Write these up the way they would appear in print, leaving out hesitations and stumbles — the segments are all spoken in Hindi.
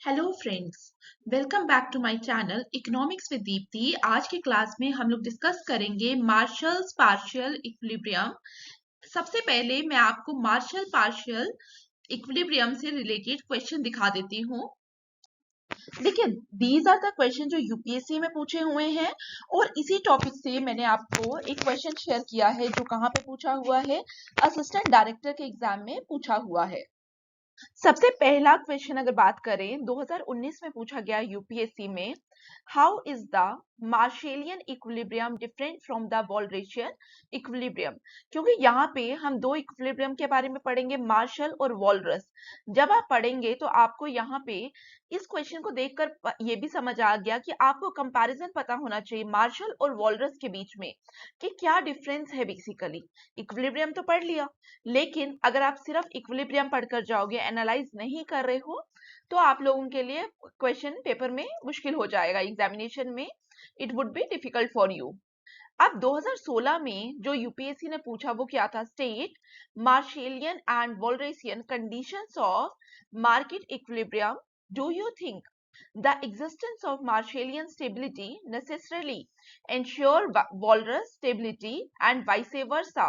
Hello friends, welcome back to my channel economics with Deepti. आज की क्लास में हम लोग डिस्कस करेंगे मार्शल्स पार्शियल इक्विलिब्रियम। सबसे पहले मैं आपको मार्शल पार्शियल इक्विलिब्रियम से रिलेटेड क्वेश्चन दिखा देती हूँ। देखिए, दीज आर द क्वेश्चन जो यूपीएससी में पूछे हुए हैं और इसी टॉपिक से मैंने आपको एक क्वेश्चन शेयर किया है जो कहाँ पे पूछा हुआ है, असिस्टेंट डायरेक्टर के एग्जाम में पूछा हुआ है। सबसे पहला क्वेश्चन अगर बात करें 2019 में पूछा गया यूपीएससी में, how is the Marshallian equilibrium different from the Walrasian equilibrium. क्योंकि यहाँ पे हम दो इक्विलिब्रियम के बारे में पढ़ेंगे, मार्शल और वॉलरस। जब आप पढ़ेंगे तो आपको यहाँ पे इस क्वेश्चन को देखकर ये भी समझ आ गया कि आपको कंपैरिजन पता होना चाहिए मार्शल और वॉलरस के बीच में कि क्या डिफरेंस है। बेसिकली इक्विलिब्रियम तो पढ़ लिया, लेकिन अगर आप सिर्फ इक्विलिब्रियम पढ़कर जाओगे, एनालाइज नहीं कर रहे हो, तो आप लोगों के लिए क्वेश्चन पेपर में मुश्किल हो जाएगा, एग्जामिनेशन में it would be difficult for you. अब 2016 में जो यूपीएससी ने पूछा वो क्या था, state Marshallian and Walrasian conditions of market equilibrium. Do you think the existence of Marshallian stability necessarily ensure walrus stability and vice versa?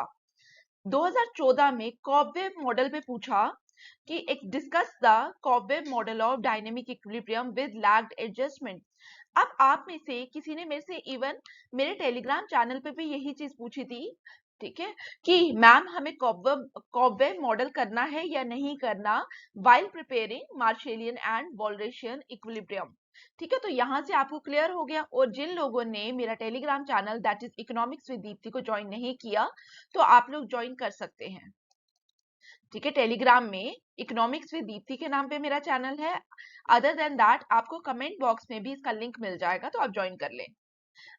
2014 में कॉबवेब मॉडल पे पूछा कि एक discuss the cobweb model of dynamic equilibrium with lagged adjustment. अब आप में से किसी ने मेरे से इवन मेरे टेलीग्राम चैनल पे भी यही चीज पूछी थी, ठीक है, कि मैम हमें कॉबवेब मॉडल करना है या नहीं करना वाइल प्रिपेयरिंग मार्शेलियन एंड वॉलरेशियन इक्विलिब्रियम। ठीक है, तो यहां से आपको क्लियर हो गया। और जिन लोगों ने मेरा Telegram channel that is economics with Deepti को ज्वाइन नहीं किया, तो आप लोग ज्वाइन कर सकते हैं। ठीक है, टेलीग्राम में इकोनॉमिक्स विद दीप्ति के नाम पे मेरा चैनल है। अदर देन दैट आपको कमेंट बॉक्स में भी इसका लिंक मिल जाएगा, तो आप ज्वाइन कर लें।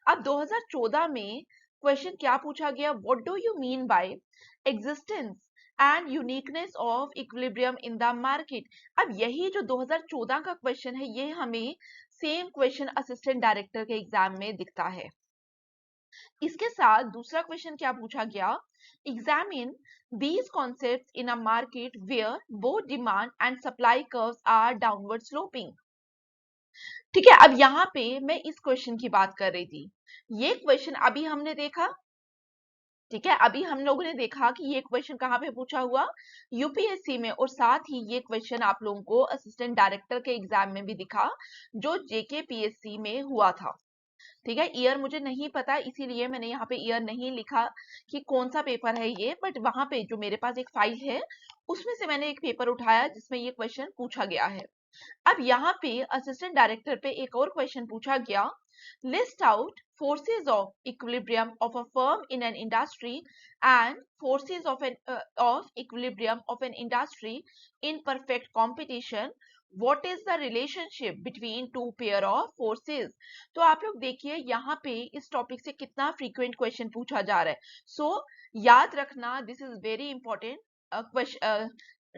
अब 2014 में क्वेश्चन क्या पूछा गया, what do you mean by existence and uniqueness of equilibrium in the market. अब यही जो 2014 का क्वेश्चन है, ये हमें सेम क्वेश्चन असिस्टेंट डायरेक्टर के एग्जाम में दिखता है। इसके साथ दूसरा क्वेश्चन क्या पूछा गया, examine these concepts in a market where both demand and supply curves are downward sloping। ठीक है, अब यहाँ पे मैं इस क्वेश्चन की बात कर रही थी। ये क्वेश्चन अभी हमने देखा, ठीक है, अभी हम लोगों ने देखा कि ये क्वेश्चन कहाँ पे पूछा हुआ, यूपीएससी में। और साथ ही ये क्वेश्चन आप लोगों को असिस्टेंट डायरेक्टर के एग्जाम में भी दिखा, जो जेकेपीएससी में हुआ था। ठीक है, ईयर मुझे नहीं पता, इसीलिए मैंने यहाँ पे ईयर नहीं लिखा कि कौन सा पेपर है ये, बट वहां पे जो मेरे पास एक फाइल है उसमें से मैंने एक पेपर उठाया जिसमें ये क्वेश्चन पूछा गया है। अब यहाँ पे असिस्टेंट डायरेक्टर पे एक और क्वेश्चन पूछा गया, list out forces of equilibrium of a firm in an industry and forces of equilibrium of an industry in perfect competition. What is the relationship between two pair of forces? तो आप लोग देखिए यहाँ पे इस टॉपिक से कितना फ्रीक्वेंट क्वेश्चन पूछा जा रहा है। सो याद रखना, this is very important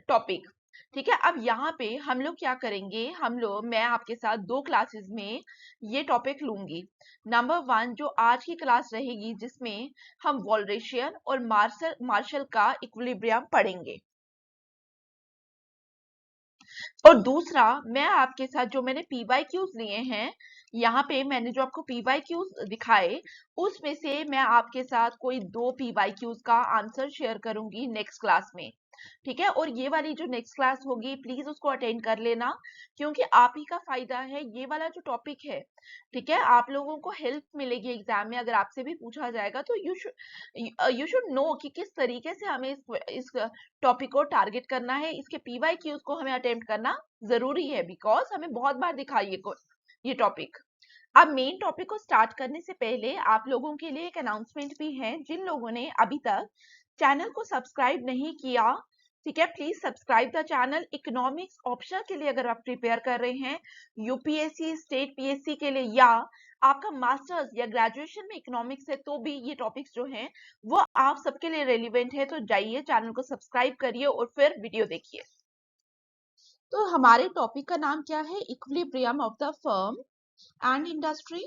topic. ठीक है, अब यहाँ पे हम लोग क्या करेंगे, मैं आपके साथ दो क्लासेस में ये टॉपिक लूंगी। नंबर 1 जो आज की क्लास रहेगी, जिसमें हम वॉलरेशियन और मार्शल का इक्विलिब्रियम पढ़ेंगे। और दूसरा, मैं आपके साथ जो मैंने पीवाईक्यूज लिए हैं, यहाँ पे मैंने जो आपको पीवाईक्यूज दिखाए, उसमें से मैं आपके साथ कोई 2 पीवाईक्यूज का आंसर शेयर करूंगी नेक्स्ट क्लास में। ठीक है, और ये वाली जो नेक्स्ट क्लास होगी प्लीज उसको अटेंड कर लेना, क्योंकि आप ही का फायदा है ये वाला जो टॉपिक है। ठीक है, आप लोगों को हेल्प मिलेगी एग्जाम में, अगर आपसे भी पूछा जाएगा तो यू शुड नो कि किस तरीके से हमें इस टॉपिक को टारगेट करना है। इसके पीवाईक्यूज को हमें अटेम्प्ट करना जरूरी है, बिकॉज हमें बहुत बार दिखा ये टॉपिक। अब मेन टॉपिक को स्टार्ट करने से पहले आप लोगों के लिए एक अनाउंसमेंट भी है। जिन लोगों ने अभी तक चैनल को सब्सक्राइब नहीं किया, ठीक है, please subscribe the channel. Economics optional के लिए अगर आप प्रिपेयर कर रहे हैं, यूपीएससी, स्टेट पीएससी के लिए, या आपका मास्टर्स या ग्रेजुएशन में इकोनॉमिक्स है, तो भी ये टॉपिक्स जो हैं वो आप सबके लिए रेलिवेंट है। तो जाइए चैनल को सब्सक्राइब करिए और फिर वीडियो देखिए। तो हमारे टॉपिक का नाम क्या है, equilibrium of the firm and industry.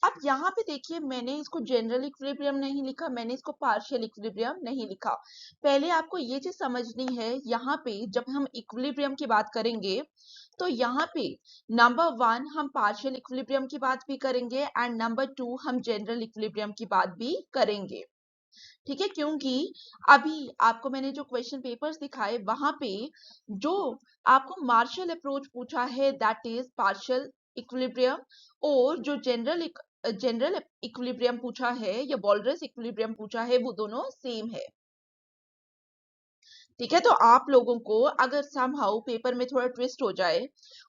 अब यहाँ पे देखिए, मैंने इसको जनरल इक्विलिब्रियम नहीं लिखा, मैंने इसको पार्शियल इक्विलिब्रियम नहीं लिखा। पहले आपको ये चीज समझनी है, यहाँ पे जब हम इक्विलिब्रियम की बात करेंगे तो यहाँ पे नंबर 1 हम पार्शियल इक्विलिब्रियम की बात भी करेंगे एंड नंबर 2 हम जनरल इक्विलिब्रियम की बात भी करेंगे। ठीक है, क्योंकि अभी आपको मैंने जो क्वेश्चन पेपर्स दिखाए वहां पे जो आपको मार्शल अप्रोच पूछा है दैट इज पार्शियल इक्विलिब्रियम, और जो जनरल इक्विलिब्रियम पूछा है या वॉल्रस इक्विलिब्रियम पूछा है वो दोनों सेम है। ठीक है, तो आप लोगों को अगर समहाउ पेपर में थोड़ा ट्विस्ट हो जाए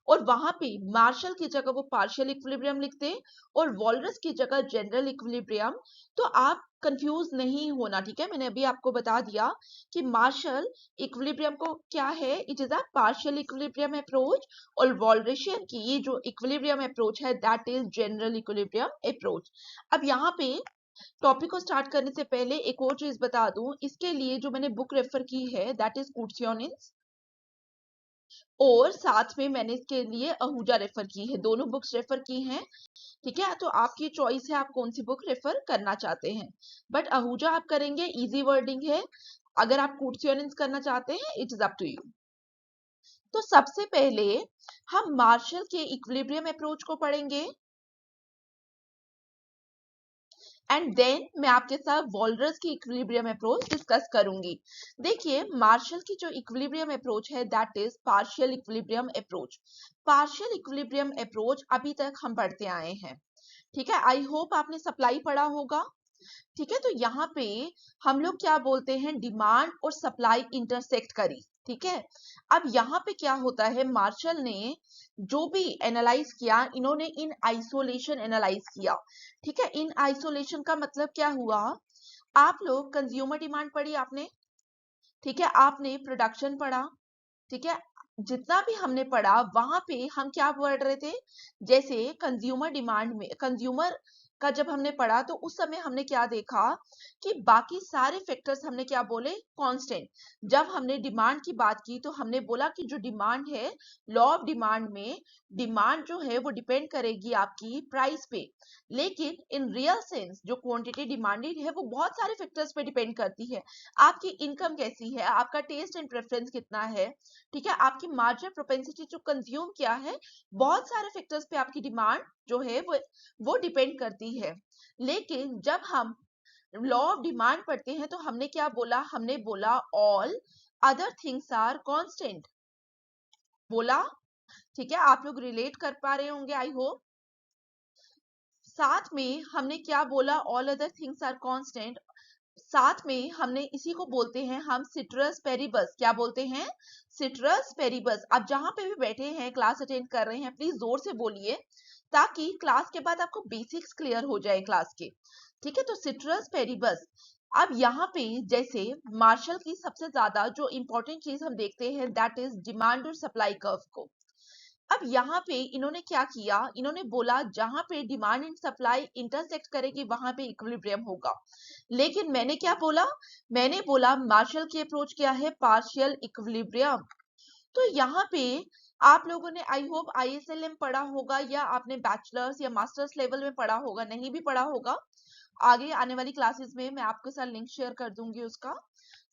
और वहां पे मार्शल की जगह वो पार्शियल इक्विलिब्रियम लिख दे और वॉल्रस की जगह जनरल इक्विलिब्रियम, तो आप कंफ्यूज नहीं होना। ठीक है, मैंने अभी आपको बता दिया कि मार्शल इक्विलिब्रियम को क्या है, it is a partial equilibrium approach, और वॉल्रेशियन की ये जो इक्विलिब्रियम अप्रोच है that is general equilibrium approach. अब यहाँ पे टॉपिक को स्टार्ट करने से पहले एक और चीज बता दूं, इसके लिए जो मैंने बुक रेफर की है दैट इज कुर्सियोनिस, और साथ में मैंने इसके लिए आहूजा रेफर की है, दोनों बुक्स रेफर की हैं। ठीक है, तो आपकी चॉइस है आप कौन सी बुक रेफर करना चाहते हैं, बट आहूजा आप करेंगे, इजी वर्डिंग है। अगर आप कुर्सियोनिस करना चाहते हैं it is up to you. तो सबसे पहले हम मार्शल के इक्विलिब्रियम अप्रोच को पढ़ेंगे एंड देन मैं आपके साथ वॉल्रस की इक्विलिब्रियम अप्रोच डिस्कस करूंगी। देखिए, मार्शल की जो इक्विलिब्रियम अप्रोच है that is partial equilibrium approach. Partial equilibrium approach अभी तक हम पढ़ते आए हैं। ठीक है, आई होप आपने सप्लाई पढ़ा होगा। ठीक है, तो यहाँ पे हम लोग क्या बोलते हैं, डिमांड और सप्लाई इंटरसेक्ट करी। ठीक है, अब यहाँ पे क्या होता है, मार्शल ने जो भी एनालाइज किया, इन्होंने इन आइसोलेशन एनालाइज किया। ठीक है, इन आइसोलेशन का मतलब क्या हुआ, आप लोग कंज्यूमर डिमांड पढ़ी आपने, ठीक है, आपने प्रोडक्शन पढ़ा, ठीक है, जितना भी हमने पढ़ा वहां पे हम क्या पढ़ रहे थे, जैसे कंज्यूमर डिमांड में कंज्यूमर का जब हमने पढ़ा तो उस समय हमने क्या देखा कि बाकी सारे फैक्टर्स हमने क्या बोले, कांस्टेंट। जब हमने डिमांड की बात की तो हमने बोला कि जो डिमांड है, लॉ ऑफ डिमांड में डिमांड जो है वो डिपेंड करेगी आपकी प्राइस पे, लेकिन इन रियल सेंस जो क्वांटिटी डिमांडेड है वो बहुत सारे फैक्टर्स पे डिपेंड करती है। आपकी इनकम कैसी है, आपका टेस्ट एंड प्रेफरेंस कितना है, ठीक है, आपकी मार्जिनल प्रोपेंसिटी टू कंज्यूम क्या है, बहुत सारे फैक्टर्स पे आपकी डिमांड जो है वो डिपेंड करती है। लेकिन जब हम लॉ ऑफ डिमांड पढ़ते हैं तो हमने क्या बोला, हमने बोला all other things are constant, बोला। ठीक है, आप लोग रिलेट कर पा रहे होंगे आई होप। साथ में हमने क्या बोला, all other things are constant, साथ में हमने इसी को बोलते हैं हम सिट्रस पेरिबस। क्या बोलते हैं, सिट्रस पेरिबस। आप जहां पे भी बैठे हैं, क्लास अटेंड कर रहे हैं, प्लीज जोर से बोलिए ताकि क्लास के बाद आपको बेसिक्स क्लियर हो जाए क्लास के। ठीक है, तो सिट्रस पेरिबस। अब यहाँ पे जैसे मार्शल की सबसे ज्यादा जो इंपॉर्टेंट चीज हम देखते हैं दैट इज डिमांड और सप्लाई कर्व को। अब यहाँ पे इन्होंने क्या किया, इन्होंने बोला जहां पे डिमांड एंड सप्लाई इंटरसेक्ट करेगी वहां पे इक्विलिब्रियम होगा। लेकिन मैंने क्या बोला, मैंने बोला मार्शल की अप्रोच क्या है, पार्शियल इक्विलिब्रियम। तो यहाँ पे आप लोगों ने आई होप आईएसएलएम पढ़ा होगा या आपने बैचलर्स या मास्टर्स लेवल में पढ़ा होगा, नहीं भी पढ़ा होगा आगे आने वाली क्लासेस में मैं आपके साथ लिंक शेयर कर दूंगी उसका।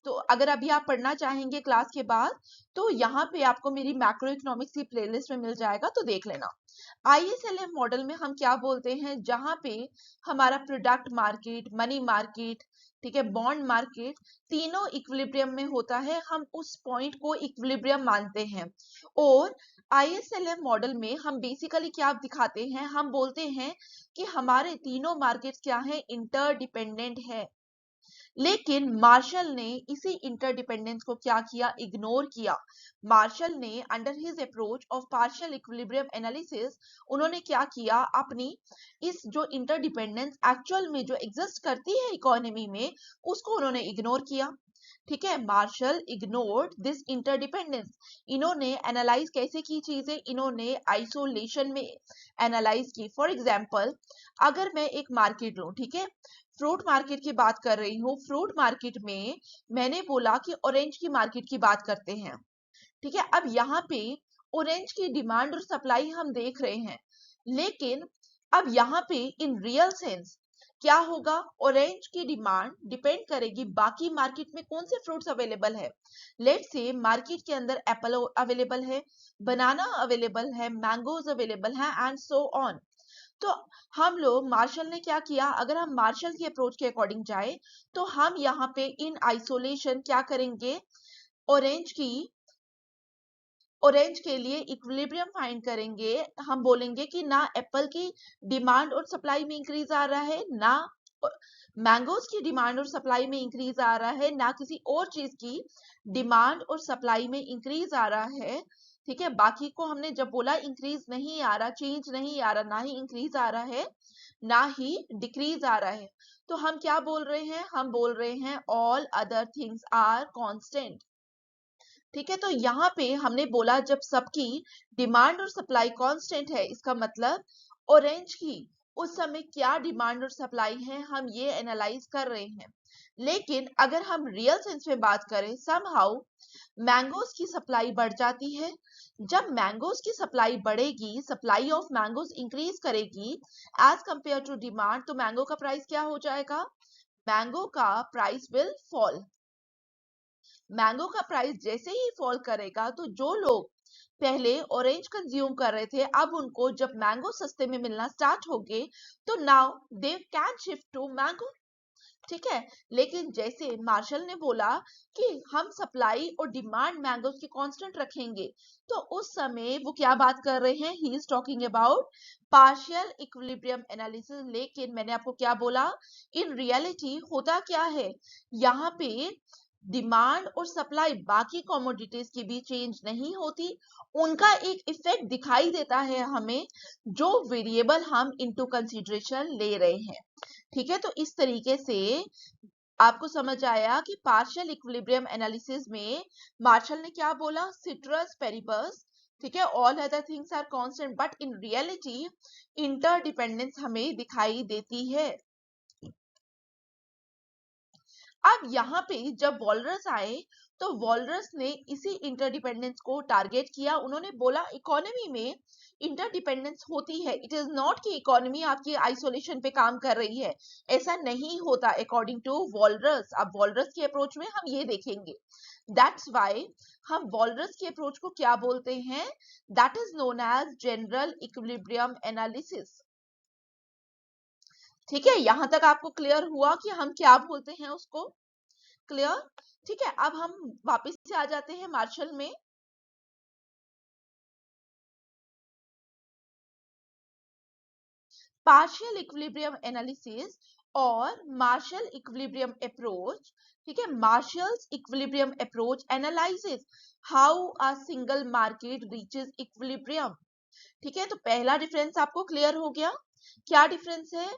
तो अगर अभी आप पढ़ना चाहेंगे क्लास के बाद तो यहाँ पे आपको मेरी मैक्रो इकोनॉमिक्स की प्लेलिस्ट में मिल जाएगा, तो देख लेना। आईएसएलएम मॉडल में हम क्या बोलते हैं, जहां पे हमारा प्रोडक्ट मार्केट, मनी मार्केट, ठीक है, बॉन्ड मार्केट, तीनों इक्विलिब्रियम में होता है, हम उस पॉइंट को इक्विलिब्रियम मानते हैं। और आईएसएलएम मॉडल में हम बेसिकली क्या दिखाते हैं, हम बोलते हैं कि हमारे तीनों मार्केट्स क्या है, इंटरडिपेंडेंट है। लेकिन मार्शल ने इसी इंटरडिपेंडेंस को क्या किया, इग्नोर किया। मार्शल ने under his approach of partial equilibrium analysis उन्होंने क्या किया, अपनी इस जो इंटरडिपेंडेंस एक्चुअल में जो एग्जिस्ट करती है इकोनॉमी में उसको उन्होंने इग्नोर किया। ठीक है, मार्शल इग्नोर्ड दिस इंटरडिपेंडेंस। इन्होंने एनालाइज कैसे की चीजें, इन्होंने आइसोलेशन में एनालाइज की। फॉर एग्जाम्पल, अगर मैं एक मार्केट लूं, ठीक है, फ्रूट मार्केट की बात कर रही हूँ, फ्रूट मार्केट में मैंने बोला कि ऑरेंज की मार्केट की बात करते हैं। ठीक है, अब यहाँ पे ऑरेंज की डिमांड और सप्लाई हम देख रहे हैं, लेकिन अब यहाँ पे इन रियल सेंस क्या होगा, ऑरेंज की डिमांड डिपेंड करेगी बाकी मार्केट में कौन से फ्रूट्स अवेलेबल है। लेट्स से मार्केट के अंदर एप्पल अवेलेबल है, बनाना अवेलेबल है, मैंगोज अवेलेबल है एंड सो ऑन। तो हम लोग मार्शल ने क्या किया, अगर हम मार्शल की अप्रोच के अकॉर्डिंग जाए तो हम यहाँ पे इन आइसोलेशन क्या करेंगे, ऑरेंज की ऑरेंज के लिए इक्विलिब्रियम फाइंड करेंगे। हम बोलेंगे कि ना एप्पल की डिमांड और सप्लाई में इंक्रीज आ रहा है, ना मैंगोज की डिमांड और सप्लाई में इंक्रीज आ रहा है, ना किसी और चीज की डिमांड और सप्लाई में इंक्रीज आ रहा है। ठीक है, बाकी को हमने जब बोला इंक्रीज नहीं आ रहा, चेंज नहीं आ रहा, ना ही इंक्रीज आ रहा है ना ही डिक्रीज आ रहा है, तो हम क्या बोल रहे हैं, हम बोल रहे हैं all other things are constant. ठीक है, तो यहाँ पे हमने बोला जब सबकी डिमांड और सप्लाई कांस्टेंट है, इसका मतलब ऑरेंज की उस समय क्या डिमांड और सप्लाई है हम ये एनालाइज कर रहे हैं। लेकिन अगर हम रियल सेंस में बात करें, समहाउ मैंगोज की सप्लाई बढ़ जाती है। जब मैंगोज की सप्लाई बढ़ेगी, सप्लाई ऑफ मैंगोज इंक्रीज करेगी एज कंपेयर टू डिमांड, तो मैंगो का प्राइस क्या हो जाएगा, मैंगो का प्राइस विल फॉल। मैंगो का प्राइस जैसे ही फॉल करेगा तो जो लोग पहले ऑरेंज कंज्यूम कर रहे थे, अब उनको जब मैंगो सस्ते में मिलना स्टार्ट हो गए तो now they can shift to mango. ठीक है, लेकिन जैसे मार्शल ने बोला कि हम सप्लाई और डिमांड मैंगोज की कांस्टेंट रखेंगे, तो उस समय वो क्या बात कर रहे हैं, he is talking about partial equilibrium analysis. लेकिन मैंने आपको क्या बोला, इन रियलिटी होता क्या है, यहाँ पे डिमांड और सप्लाई बाकी कमोडिटीज की भी चेंज नहीं होती, उनका एक इफेक्ट दिखाई देता है हमें, जो वेरिएबल हम इनटू कंसीडरेशन ले रहे हैं। ठीक है, तो इस तरीके से आपको समझ आया कि पार्शियल इक्विलिब्रियम एनालिसिस में मार्शल ने क्या बोला, सिट्रस पेरिबस, ठीक है, all other things are constant, but in reality interdependence हमें दिखाई देती है। अब यहाँ पे जब वॉलरस आए तो वॉलरस ने इसी इंटरडिपेंडेंस को टारगेट किया। उन्होंने बोला इकोनॉमी में इंटरडिपेंडेंस होती है, इट इज नॉट कि इकोनॉमी आपकी आइसोलेशन पे काम कर रही है, ऐसा नहीं होता अकॉर्डिंग टू वॉलरस। अब वॉलरस की अप्रोच में हम ये देखेंगे, दैट्स वाई हम वॉलरस की अप्रोच को क्या बोलते हैं, that is known as general equilibrium analysis. ठीक है, यहां तक आपको क्लियर हुआ कि हम क्या बोलते हैं उसको, क्लियर। ठीक है, अब हम वापस से आ जाते हैं मार्शल में। पार्शियल इक्विलिब्रियम एनालिसिस और मार्शल इक्विलिब्रियम अप्रोच। ठीक है, marshals equilibrium approach analyses how a single market reaches equilibrium. ठीक है, तो पहला डिफरेंस आपको क्लियर हो गया। क्या डिफरेंस है,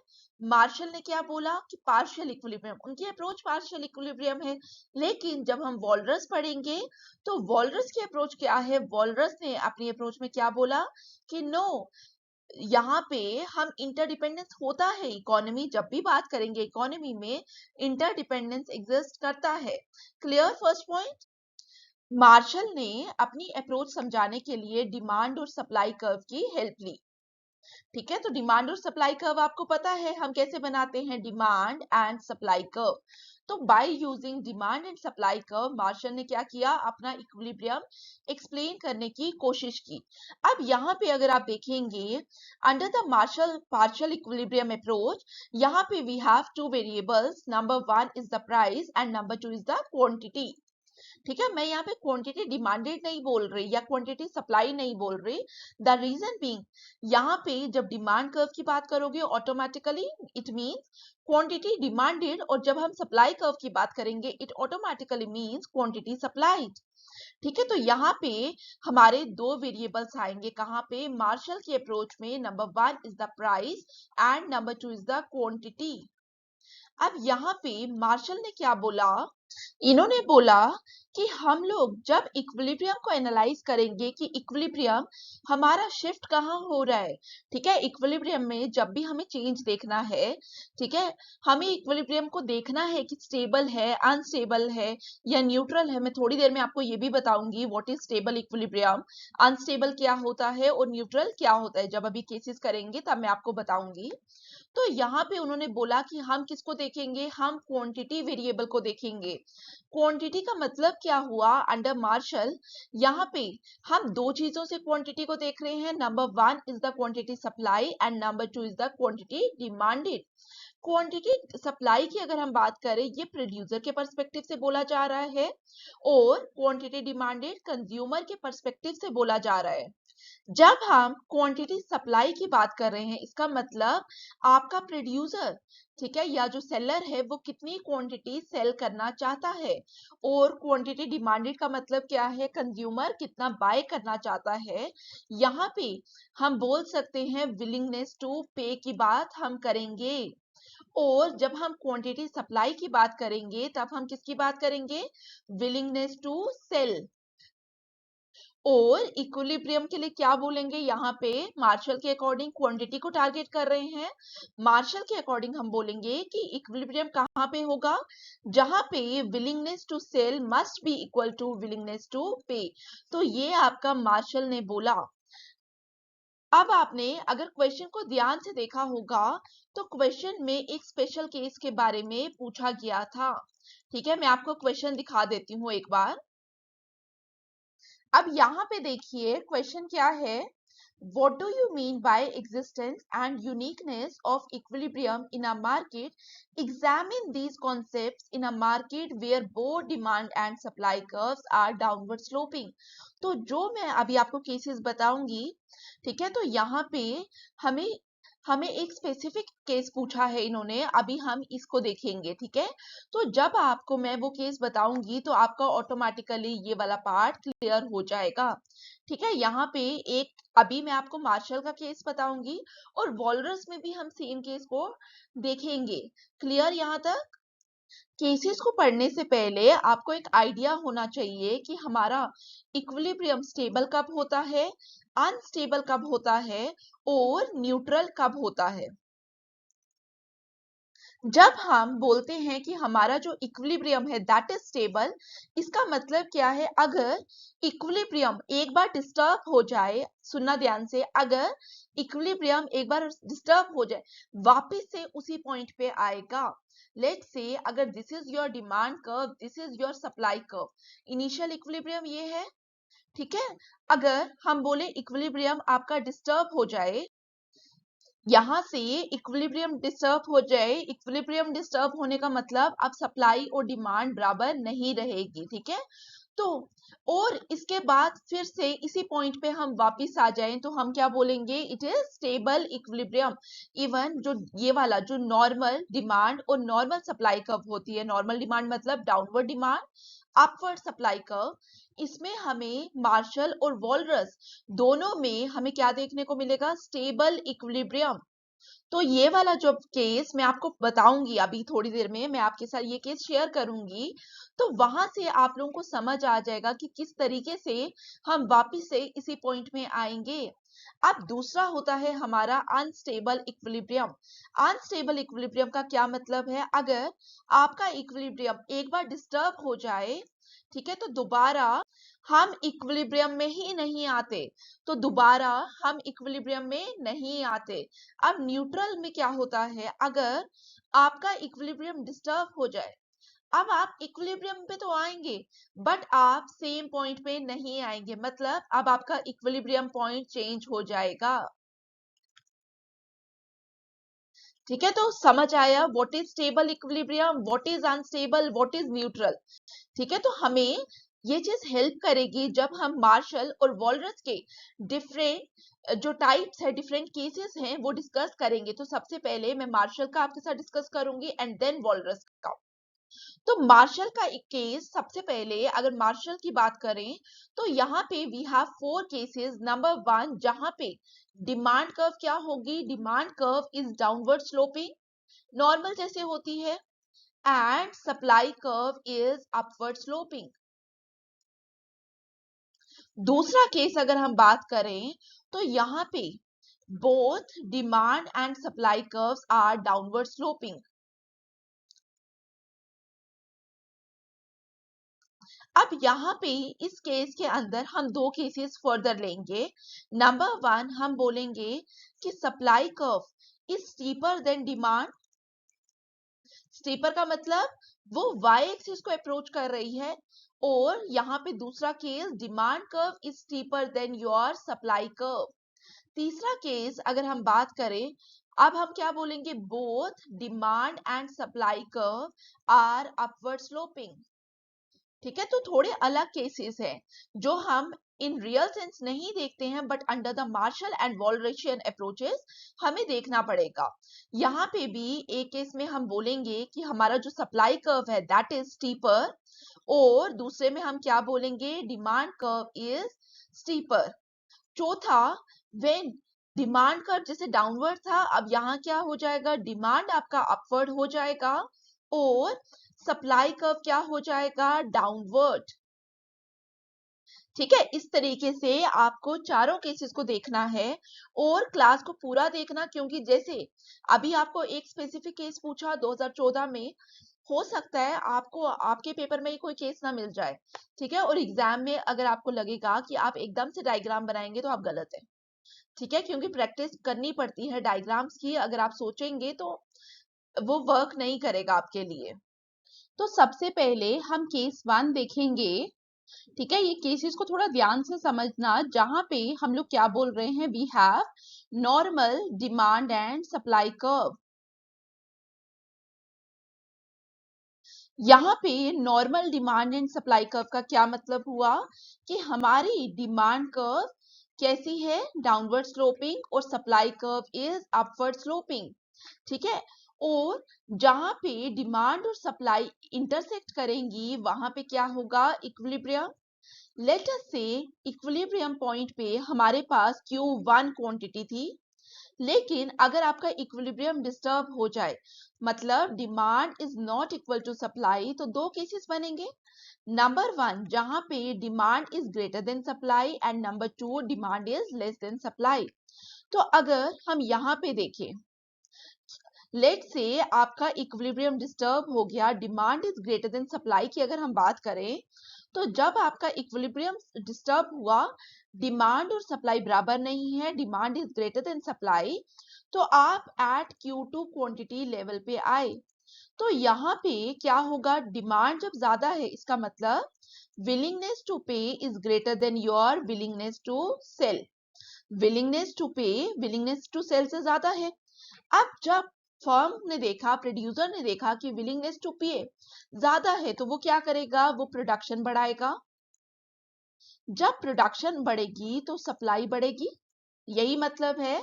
मार्शल ने क्या बोला कि पार्शियल इक्विलिब्रियम, उनकी अप्रोच पार्शियल इक्विलिब्रियम है। लेकिन जब हम वॉलरस पढ़ेंगे तो वॉलरस की अप्रोच क्या है, वॉलरस ने अपनी अप्रोच में क्या बोला कि नो, यहाँ पे हम इंटरडिपेंडेंस होता है, इकोनॉमी जब भी बात करेंगे इकोनॉमी में इंटरडिपेंडेंस एग्जिस्ट करता है। Clear first point. मार्शल ने अपनी अप्रोच समझाने के लिए डिमांड और सप्लाई कर्व की हेल्प ली। ठीक है, तो डिमांड और सप्लाई कर्व आपको पता है हम कैसे बनाते हैं, डिमांड एंड सप्लाई कर्व। तो by using demand and supply curve Marshall ने क्या किया, अपना इक्विलिब्रियम एक्सप्लेन करने की कोशिश की। अब यहाँ पे अगर आप देखेंगे under the Marshall partial equilibrium approach, यहाँ पे we have two variables, number one is the price and number two is the quantity. ठीक है, मैं यहाँ पे क्वांटिटी डिमांडेड नहीं बोल रही या क्वांटिटी सप्लाई नहीं बोल रही। द रीजन बीइंग, यहाँ पे जब डिमांड कर्व की बात करोगे automatically it means quantity demanded, और जब हम सप्लाई कर्व की बात करेंगे it automatically means quantity supplied. ठीक है, तो यहाँ पे हमारे दो वेरिएबल्स आएंगे, कहाँ पे, मार्शल की अप्रोच में, number one is the price and number two is the quantity. अब यहाँ पे मार्शल ने क्या बोला इन्होंने बोला कि हम लोग जब इक्विलिब्रियम को एनालाइज करेंगे कि इक्विलिब्रियम हमारा शिफ्ट कहाँ हो रहा है, ठीक है। इक्विलिब्रियम में जब भी हमें चेंज देखना है, ठीक है, हमें इक्विलिब्रियम को देखना है कि स्टेबल है, अनस्टेबल है या न्यूट्रल है। मैं थोड़ी देर में आपको ये भी बताऊंगी what is stable equilibrium, unstable क्या होता है और न्यूट्रल क्या होता है। जब अभी केसेस करेंगे तब मैं आपको बताऊंगी। तो यहाँ पे उन्होंने बोला कि हम किसको देखेंगे, हम क्वांटिटी वेरिएबल को देखेंगे। क्वांटिटी का मतलब क्या हुआ अंडर मार्शल, यहाँ पे हम दो चीजों से क्वांटिटी को देख रहे हैं। Number one is the quantity supply and number two is the quantity demanded. Quantity supply की अगर हम बात करें, ये प्रोड्यूसर के पर्सपेक्टिव से बोला जा रहा है और क्वांटिटी डिमांडेड कंज्यूमर के पर्सपेक्टिव से बोला जा रहा है। जब हम क्वांटिटी सप्लाई की बात कर रहे हैं, इसका मतलब आपका प्रोड्यूसर, ठीक है, या जो सेलर है वो कितनी क्वांटिटी सेल करना चाहता है। और क्वांटिटी डिमांडेड का मतलब क्या है, कंज्यूमर कितना बाय करना चाहता है। यहाँ पे हम बोल सकते हैं विलिंगनेस टू पे की बात हम करेंगे। और जब हम क्वांटिटी सप्लाई की बात करेंगे तब हम किसकी बात करेंगे, विलिंगनेस टू सेल। और इक्विलिब्रियम के लिए क्या बोलेंगे, यहाँ पे मार्शल के अकॉर्डिंग क्वांटिटी को टारगेट कर रहे हैं। मार्शल के अकॉर्डिंग हम बोलेंगे कि इक्विलिब्रियम कहाँ पे होगा, जहां पे willingness to sell must be equal to willingness to pay. तो ये आपका मार्शल ने बोला। अब आपने अगर क्वेश्चन को ध्यान से देखा होगा तो क्वेश्चन में एक स्पेशल केस के बारे में पूछा गया था, ठीक है। मैं आपको क्वेश्चन दिखा देती हूँ एक बार। अब यहाँ पे देखिए क्वेश्चन क्या है, what do you mean by existence and uniqueness of equilibrium in a market? Examine these concepts in a market where both demand and supply curves are downward sloping. तो जो मैं अभी आपको केसेस बताऊंगी, ठीक है, तो यहाँ पे हमें हमें एक स्पेसिफिक केस पूछा है इन्होंने, अभी हम इसको देखेंगे, ठीक है। तो जब आपको मैं वो केस बताऊंगी तो आपका ऑटोमेटिकली ये वाला पार्ट क्लियर हो जाएगा, ठीक है। यहाँ पे एक अभी मैं आपको मार्शल का केस बताऊंगी और वॉलरस में भी हम सेम केस को देखेंगे। क्लियर यहाँ तक। केसेस को पढ़ने से पहले आपको एक आइडिया होना चाहिए कि हमारा इक्विलिब्रियम स्टेबल कब होता है, अनस्टेबल कब होता है और न्यूट्रल कब होता है। जब हम बोलते हैं कि हमारा जो इक्विलिब्रियम है दैट इज स्टेबल, इसका मतलब क्या है, अगर इक्विलिब्रियम एक बार डिस्टर्ब हो जाए, सुनना ध्यान से, अगर इक्विलिब्रियम एक बार डिस्टर्ब हो जाए वापस से उसी पॉइंट पे आएगा। लेट्स से अगर this is your demand curve, this is your supply curve, initial equilibrium ये है, ठीक है। अगर हम बोले इक्विलिब्रियम आपका डिस्टर्ब हो जाए, यहां से इक्विलिब्रियम डिस्टर्ब हो जाए, इक्विलिब्रियम डिस्टर्ब होने का मतलब अब सप्लाई और डिमांड बराबर नहीं रहेगी, ठीक है। तो और इसके बाद फिर से इसी पॉइंट पे हम वापस आ जाएं तो हम क्या बोलेंगे, it is stable equilibrium. Even जो ये वाला जो नॉर्मल डिमांड और नॉर्मल सप्लाई कर्व होती है, नॉर्मल डिमांड मतलब downward demand, upward supply curve, इसमें हमें मार्शल और वॉलरस दोनों में हमें क्या देखने को मिलेगा, स्टेबल इक्विलिब्रियम। तो ये वाला जो केस मैं आपको बताऊंगी अभी थोड़ी देर में, मैं आपके साथ ये केस शेयर करूंगी, तो वहां से आप लोगों को समझ आ जाएगा कि किस तरीके से हम वापस से इसी पॉइंट में आएंगे। अब दूसरा होता है हमारा अनस्टेबल इक्विलिब्रियम। अनस्टेबल इक्विलिब्रियम का क्या मतलब है, अगर आपका इक्विलिब्रियम एक बार डिस्टर्ब हो जाए, ठीक है, तो दोबारा हम इक्विलिब्रियम में ही नहीं आते, तो दोबारा हम इक्विलिब्रियम में नहीं आते। अब न्यूट्रल में क्या होता है, अगर आपका इक्विलिब्रियम डिस्टर्ब हो जाए, अब आप इक्विलिब्रियम पे तो आएंगे बट आप सेम पॉइंट पे नहीं आएंगे, मतलब अब आपका इक्विलिब्रियम पॉइंट चेंज हो जाएगा, ठीक है। तो समझ आया what is stable equilibrium, what is unstable, what is neutral, ठीक है। तो हमें ये चीज हेल्प करेगी जब हम मार्शल और वॉलरस के डिफरेंट जो टाइप्स है, डिफरेंट केसेस हैं वो डिस्कस करेंगे। तो सबसे पहले मैं मार्शल का आपके साथ डिस्कस करूंगी एंड देन वॉलरस का। तो मार्शल का एक केस, सबसे पहले अगर मार्शल की बात करें तो यहाँ पे we have four cases. Number one, जहां पे डिमांड कर्व क्या होगी, demand curve is downward sloping, normal जैसे होती है, and supply curve is upward sloping. दूसरा केस अगर हम बात करें तो यहाँ पे both demand and supply curves are downward sloping. अब यहाँ पे इस केस के अंदर हम दो केसेस फर्दर लेंगे. नंबर वन, हम बोलेंगे कि supply curve is steeper than demand. Steeper का मतलब वो y एक्सिस को अप्रोच कर रही है. और यहाँ पे दूसरा case, demand curve is steeper than your supply curve. तीसरा केस अगर हम बात करें, अब हम क्या बोलेंगे, both demand and supply curve are upward sloping. ठीक है, तो थोड़े अलग केसेस हैं जो हम इन रियल सेंस नहीं देखते हैं, but under the Marshall and Walrasian approaches हमें देखना पड़ेगा. यहाँ पे भी एक केस में हम बोलेंगे कि हमारा जो सप्लाई कर्व है दैट इज स्टीपर, और दूसरे में हम क्या बोलेंगे, डिमांड कर्व इज स्टीपर. चौथा, व्हेन डिमांड कर्व जैसे डाउनवर्ड था, अब यहाँ क्या हो जाएगा, डिमांड आपका अपवर्ड हो जाएगा और सप्लाई कर्व क्या हो जाएगा, डाउनवर्ड. ठीक है, इस तरीके से आपको चारों केसेस को देखना है और क्लास को पूरा देखना, क्योंकि जैसे अभी आपको एक स्पेसिफिक केस पूछा 2014 में, हो सकता है आपको आपके पेपर में ही कोई केस ना मिल जाए. ठीक है, और एग्जाम में अगर आपको लगेगा कि आप एकदम से डायग्राम बनाएंगे तो आप गलत है. ठीक है, क्योंकि प्रैक्टिस करनी पड़ती है डायग्राम्स की. अगर आप सोचेंगे तो वो वर्क नहीं करेगा आपके लिए. तो सबसे पहले हम केस 1 देखेंगे. ठीक है, ये केसेस को थोड़ा ध्यान से समझना, जहां पे हम लोग क्या बोल रहे हैं, we have normal demand and supply curve. यहाँ पे normal demand and supply curve का क्या मतलब हुआ कि हमारी डिमांड कर्व कैसी है, डाउनवर्ड स्लोपिंग, और supply curve is upward sloping. ठीक है, और जहां पे डिमांड और सप्लाई इंटरसेक्ट करेंगी वहां पे क्या होगा, इक्विलिब्रियम. लेट अस से इक्विलिब्रियम पॉइंट पे हमारे पास Q1 क्वांटिटी थी, लेकिन अगर आपका इक्विलिब्रियम डिस्टर्ब हो जाए, मतलब demand is not equal to supply, तो दो केसेस बनेंगे. नंबर वन, जहां पे demand is greater than supply, and number two, demand is less than supply. तो अगर हम यहाँ पे देखें, लेट से आपका इक्विलिब्रियम डिस्टर्ब हो गया, demand is greater than supply की अगर हम बात करें, तो जब आपका इक्विलिब्रियम डिस्टर्ब हुआ, डिमांड और सप्लाई बराबर नहीं है, demand is greater than supply, तो आप एट Q2 क्वांटिटी लेवल पे आए. तो यहाँ पे क्या होगा, डिमांड जब ज्यादा है, इसका मतलब willingness to pay is greater than your willingness to sell. Willingness to pay willingness to sell से ज्यादा है. अब जब फर्म ने देखा, प्रोड्यूसर ने देखा कि विलिंगनेस टू पे ज्यादा है, तो वो क्या करेगा, वो प्रोडक्शन बढ़ाएगा. जब प्रोडक्शन बढ़ेगी तो सप्लाई बढ़ेगी, यही मतलब है.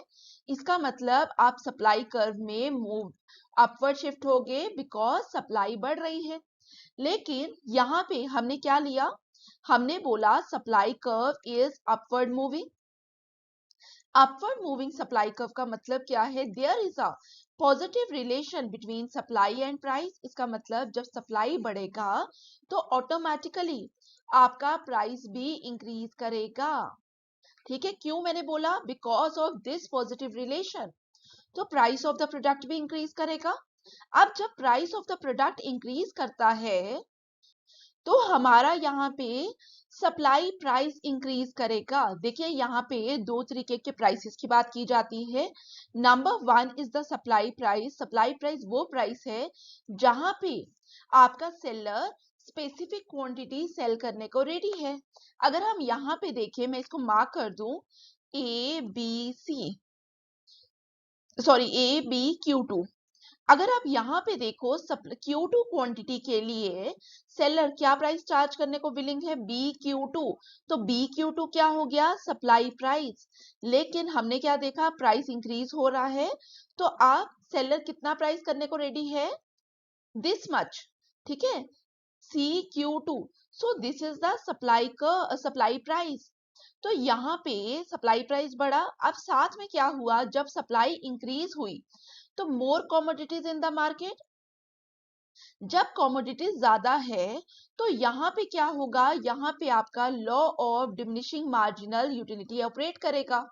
इसका मतलब आप सप्लाई कर्व में मूव अपवर्ड शिफ्ट होगे बिकॉज सप्लाई बढ़ रही है. लेकिन यहाँ पे हमने क्या लिया, हमने बोला supply curve is upward moving. Upward moving supply curve का मतलब क्या है, there is a positive relation between supply and price. इसका मतलब जब सप्लाई बढ़ेगा तो ऑटोमेटिकली आपका प्राइस भी इंक्रीज करेगा. ठीक है, क्यों मैंने बोला, because of this positive relation, तो प्राइस ऑफ द प्रोडक्ट भी इंक्रीज करेगा. अब जब price of the product increase करता है तो हमारा यहाँ पे सप्लाई प्राइस इंक्रीज करेगा. देखिए, यहाँ पे दो तरीके के प्राइसेस की बात की जाती है. Number one is the supply price. Supply price वो प्राइस है जहां पे आपका सेलर स्पेसिफिक क्वांटिटी सेल करने को रेडी है. अगर हम यहाँ पे देखें, मैं इसको मार्क कर दूं, A B Q2. अगर आप यहाँ पे देखो, Q2 क्वांटिटी के लिए सेलर क्या प्राइस चार्ज करने को विलिंग है, BQ2. तो BQ2 क्या हो गया, सप्लाई प्राइस. लेकिन हमने क्या देखा, प्राइस इंक्रीज हो रहा है, तो आप सेलर कितना प्राइस करने को रेडी है, दिस मच. ठीक है, CQ2. So this is the supply price. तो यहाँ पे सप्लाई प्राइस बढ़ा. अब साथ में क्या हुआ, जब सप्लाई इंक्रीज हुई तो मोर कमोडिटीज इन द मार्केट. जब कमोडिटी ज्यादा है तो यहाँ पे क्या होगा, यहाँ पे आपका law of diminishing marginal utility operate करेगा,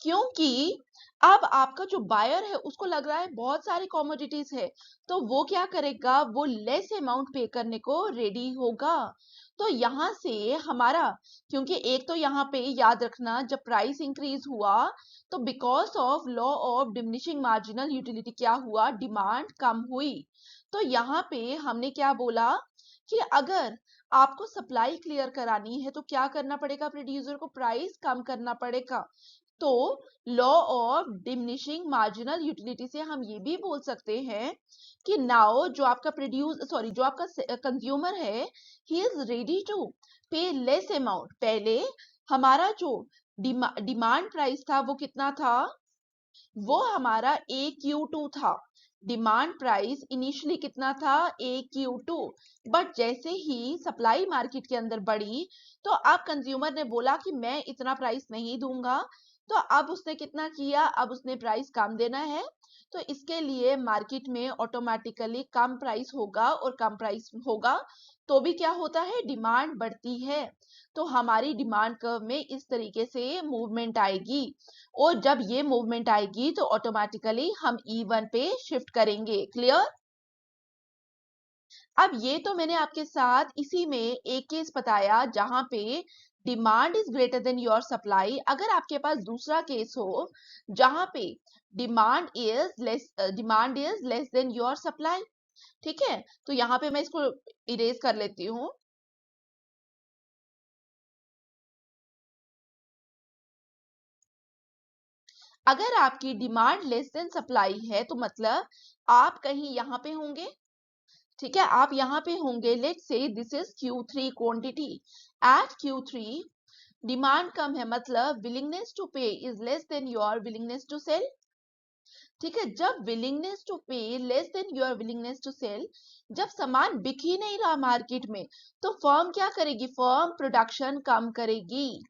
क्योंकि अब आपका जो बायर है उसको लग रहा है बहुत सारी कमोडिटीज है, तो वो क्या करेगा, वो लेस अमाउंट पे करने को रेडी होगा। तो यहाँ से हमारा, क्योंकि एक तो यहाँ पे याद रखना, जब प्राइस इंक्रीज हुआ तो because of law of diminishing marginal utility क्या हुआ, डिमांड कम हुई। तो यहाँ पे हमने क्या बोला कि अगर आपको सप्लाई क्लियर करानी है तो क्या करना पड़ेगा, प्रोड्यूसर को प्राइस कम करना पड़ेगा। तो law of diminishing marginal utility से हम ये भी बोल सकते हैं कि नाउ जो आपका जो आपका कंज्यूमर है, he is ready to pay less amount. पहले हमारा जो डिमांड प्राइस था वो कितना था, वो हमारा AQ2 था। डिमांड प्राइस इनिशियली कितना था, AQ2, बट जैसे ही सप्लाई मार्केट के अंदर बढ़ी तो अब कंज्यूमर ने बोला कि मैं इतना प्राइस नहीं दूंगा, तो अब उसने कितना किया, अब उसने प्राइस कम देना है, तो इसके लिए मार्केट में ऑटोमेटिकली कम प्राइस होगा, और कम प्राइस होगा तो भी क्या होता है, डिमांड बढ़ती है। तो हमारी डिमांड कर्व में इस तरीके से मूवमेंट आएगी, और जब ये मूवमेंट आएगी तो ऑटोमेटिकली हम E1 पे शिफ्ट करेंगे। क्लियर? अब ये तो मैंने आपके साथ इसी में एक केस बताया जहां पे demand is greater than your supply. अगर आपके पास दूसरा केस हो जहां पे demand is less than your supply, ठीक है, तो यहाँ पे मैं इसको इरेज कर लेती हूँ। अगर आपकी डिमांड लेस देन सप्लाई है तो मतलब आप कहीं यहाँ पे होंगे, ठीक है, आप यहाँ पे होंगे। Let's say this is Q3 quantity, at Q3 demand कम है, मतलब willingness to pay is less than your willingness to sell. ठीक है, जब willingness to pay less than your willingness to sell, जब सामान बिक ही नहीं रहा मार्केट में, तो फर्म क्या करेगी, फर्म प्रोडक्शन कम करेगी।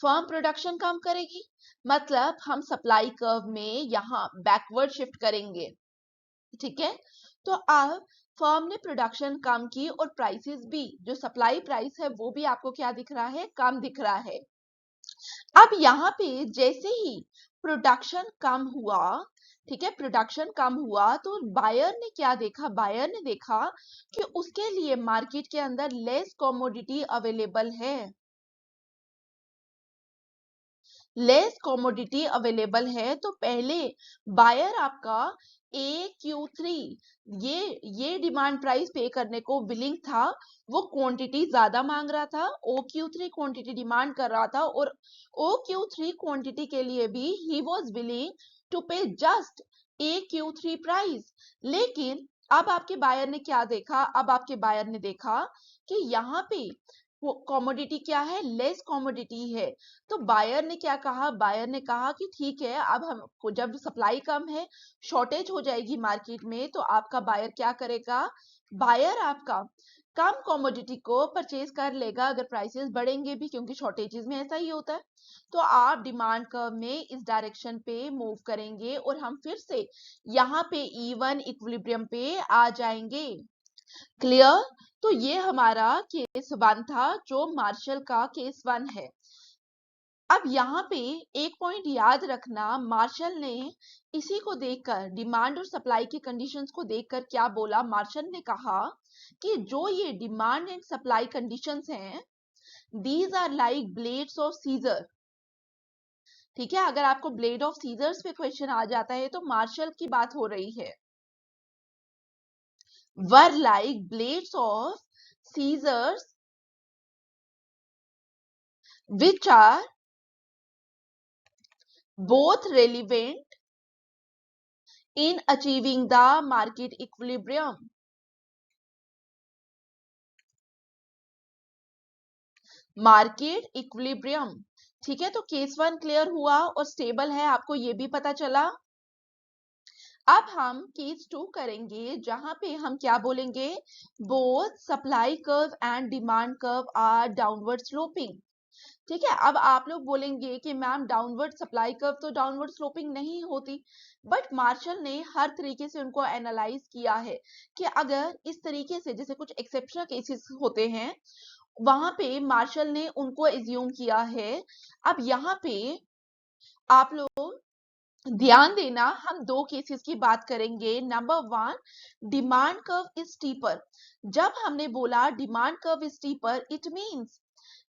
फर्म प्रोडक्शन कम करेगी मतलब हम सप्लाई कर्व में यहाँ बैकवर्ड शिफ्ट करेंगे, ठीक है। तो अब फर्म ने प्रोडक्शन कम की और प्राइसेस भी, जो सप्लाई प्राइस है वो भी आपको क्या दिख रहा है, कम दिख रहा है। अब यहाँ पे जैसे ही प्रोडक्शन कम हुआ, ठीक है, प्रोडक्शन कम हुआ तो बायर ने क्या देखा, बायर ने देखा कि उसके लिए मार्केट के अंदर लेस कमोडिटी अवेलेबल है, लेस कमोडिटी अवेलेबल है। तो पहले बायर आपका AQ3 ये डिमांड प्राइस पे करने को विलिंग था, वो क्वांटिटी ज्यादा मांग रहा था, OQ3 क्वांटिटी डिमांड कर रहा था, और OQ3 क्वांटिटी के लिए भी ही वाज विलिंग टू पे जस्ट AQ3 प्राइस। लेकिन अब आपके बायर ने क्या देखा, अब आपके बायर ने देखा कि यहाँ पे कॉमोडिटी क्या है, लेस कॉमोडिटी है। तो बायर ने क्या कहा, बायर ने कहा कि ठीक है, अब हम जब सप्लाई कम है, शॉर्टेज हो जाएगी मार्केट में, तो आपका बायर क्या करेगा, बायर आपका कम कॉमोडिटी को परचेज कर लेगा अगर प्राइसेस बढ़ेंगे भी, क्योंकि शॉर्टेजेस में ऐसा ही होता है। तो आप डिमांड कर्व में इस डायरेक्शन पे मूव करेंगे और हम फिर से यहाँ पे E1 इक्विलिब्रियम पे आ जाएंगे। क्लियर? तो ये हमारा केस 1 था, जो मार्शल का केस 1 है। अब यहाँ पे एक पॉइंट याद रखना, मार्शल ने इसी को देखकर, डिमांड और सप्लाई की कंडीशंस को देखकर क्या बोला, मार्शल ने कहा कि जो ये डिमांड एंड सप्लाई कंडीशंस हैं, these are like blades of scissor. ठीक है, अगर आपको ब्लेड ऑफ सीजर्स पे क्वेश्चन आ जाता है तो मार्शल की बात हो रही है। were like blades of scissors which are both relevant in achieving the market equilibrium. Market equilibrium, ठीक है। तो केस 1 क्लियर हुआ और स्टेबल है, आपको ये भी पता चला। अब हम केस 2 करेंगे जहां पे हम क्या बोलेंगे, both supply curve and demand curve are downward sloping. ठीक है। अब आप लोग बोलेंगे कि मैम डाउनवर्ड सप्लाई कर्व तो डाउनवर्ड स्लोपिंग नहीं होती, बट मार्शल ने हर तरीके से उनको एनालाइज किया है कि अगर इस तरीके से जैसे कुछ एक्सेप्शनल केसेस होते हैं वहां पे मार्शल ने उनको एज्यूम किया है। अब यहाँ पे आप लोग ध्यान देना, हम दो केसेस की बात करेंगे। Number one, demand curve is steeper. जब हमने बोला demand curve is steeper, it means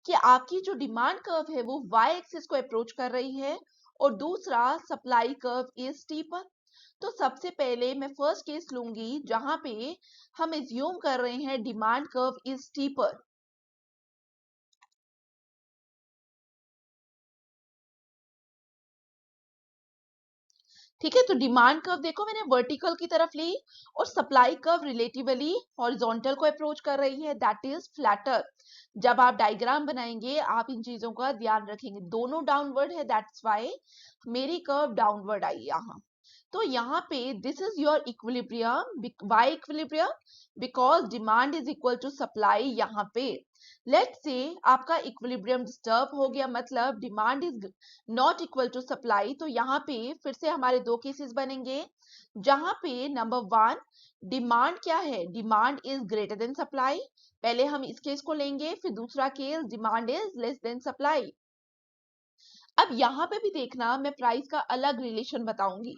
कि आपकी जो डिमांड कर्व है वो वाई एक्सिस को अप्रोच कर रही है, और दूसरा सप्लाई कर्व इज स्टीपर। तो सबसे पहले मैं फर्स्ट केस लूंगी जहां पे हम एज्यूम कर रहे हैं डिमांड कर्व इज स्टीपर। ठीक है, तो डिमांड कर्व देखो मैंने वर्टिकल की तरफ ली, और सप्लाई कर्व रिलेटिवली हॉरिजॉन्टल को अप्रोच कर रही है, दैट इज फ्लैटर। जब आप डायग्राम बनाएंगे आप इन चीजों का ध्यान रखेंगे, दोनों डाउनवर्ड है, दैट्स व्हाई मेरी कर्व डाउनवर्ड आई यहाँ। तो यहाँ पे this is your equilibrium. Why equilibrium? Because demand is equal to supply. यहाँ पे लेट से आपका इक्विलिब्रियम डिस्टर्ब हो गया, मतलब demand is not equal to supply. तो यहाँ पे फिर से हमारे दो केसेस बनेंगे, जहां पे नंबर वन, डिमांड क्या है, demand is greater than supply. पहले हम इस केस को लेंगे, फिर दूसरा case demand is less than supply. अब यहाँ पे भी देखना, मैं प्राइस का अलग रिलेशन बताऊंगी,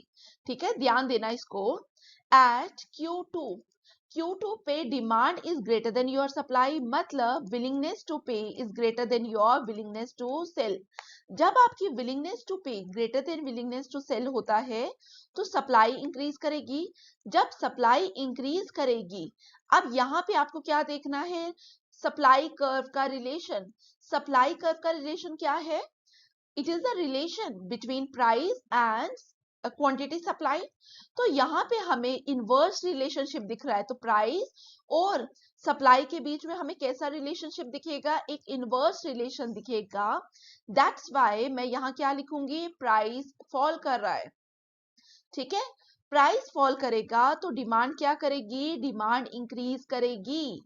ठीक है, ध्यान देना इसको। एट Q2, Q2 पे demand is greater than your supply, मतलब willingness to pay is greater than your willingness to sell. जब आपकी willingness to pay greater than willingness to sell होता है तो सप्लाई इंक्रीज करेगी। जब सप्लाई इंक्रीज करेगी, अब यहाँ पे आपको क्या देखना है, सप्लाई कर्व का रिलेशन। सप्लाई कर्व का रिलेशन क्या है? It is the relation between price and quantity supply. तो यहाँ पे हमें इनवर्स रिलेशनशिप दिख रहा है, तो प्राइस और सप्लाई के बीच में हमें कैसा रिलेशनशिप दिखेगा, एक इनवर्स रिलेशन दिखेगा। दैट्स वाई मैं यहाँ क्या लिखूंगी, प्राइस फॉल कर रहा है। ठीक है, प्राइस फॉल करेगा तो डिमांड क्या करेगी, डिमांड इंक्रीज करेगी।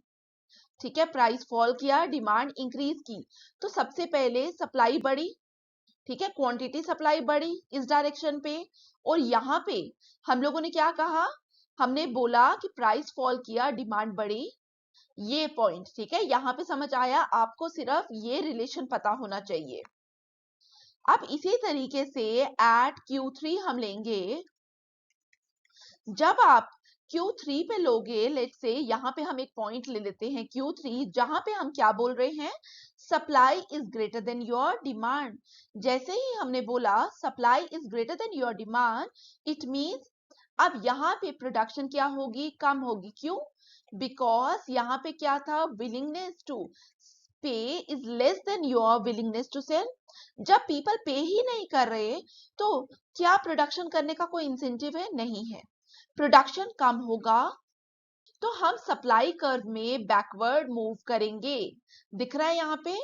ठीक है, प्राइस फॉल किया, डिमांड इंक्रीज की, तो सबसे पहले सप्लाई बढ़ी। ठीक है, क्वांटिटी सप्लाई बढ़ी इस डायरेक्शन पे, और यहाँ पे हम लोगों ने क्या कहा, हमने बोला कि प्राइस फॉल किया, डिमांड बढ़ी, ये पॉइंट। ठीक है, यहाँ पे समझ आया आपको, सिर्फ ये रिलेशन पता होना चाहिए। अब इसी तरीके से एट Q3 हम लेंगे। जब आप Q3 पे लोगे, लेट से यहाँ पे हम एक पॉइंट ले लेते हैं Q3, जहां पे हम क्या बोल रहे हैं, supply is greater than your demand. जैसे ही हमने बोला supply is greater than your demand, it means अब यहाँ पे प्रोडक्शन क्या होगी, कम होगी। क्यों? बिकॉज यहाँ पे क्या था, willingness to pay is less than your willingness to sell. जब पीपल पे ही नहीं कर रहे तो क्या प्रोडक्शन करने का कोई इंसेंटिव है? नहीं है, प्रोडक्शन कम होगा, तो हम सप्लाई कर्व में बैकवर्ड मूव करेंगे, दिख रहा है यहाँ पे।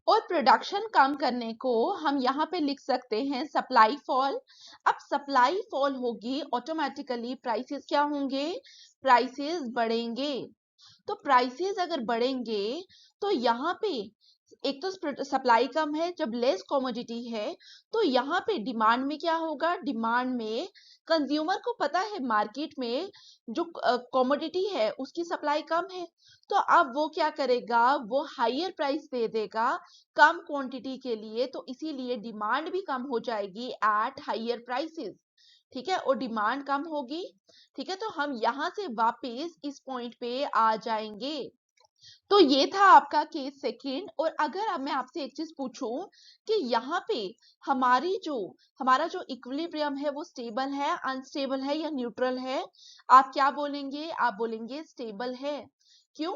और प्रोडक्शन कम करने को हम यहाँ पे लिख सकते हैं सप्लाई फॉल। अब सप्लाई फॉल होगी, ऑटोमेटिकली प्राइसेस क्या होंगे, प्राइसेस बढ़ेंगे। तो प्राइसेस अगर बढ़ेंगे तो यहाँ पे एक तो सप्लाई कम है, जब लेस कमोडिटी है तो यहाँ पे डिमांड में क्या होगा, डिमांड में कंज्यूमर को पता है मार्केट में जो कमोडिटी है उसकी सप्लाई कम है, तो अब वो क्या करेगा, वो हायर प्राइस दे देगा कम क्वांटिटी के लिए, तो इसीलिए डिमांड भी कम हो जाएगी एट हायर प्राइसेस। ठीक है, और डिमांड कम होगी। ठीक है, तो हम यहाँ से वापस इस पॉइंट पे आ जाएंगे। तो ये था आपका केस सेकंड। और अगर अब मैं आपसे एक चीज पूछूं कि यहाँ पे हमारा जो इक्विलिब्रियम है वो स्टेबल है, अनस्टेबल है या न्यूट्रल है, आप क्या बोलेंगे, आप बोलेंगे स्टेबल है। क्यों?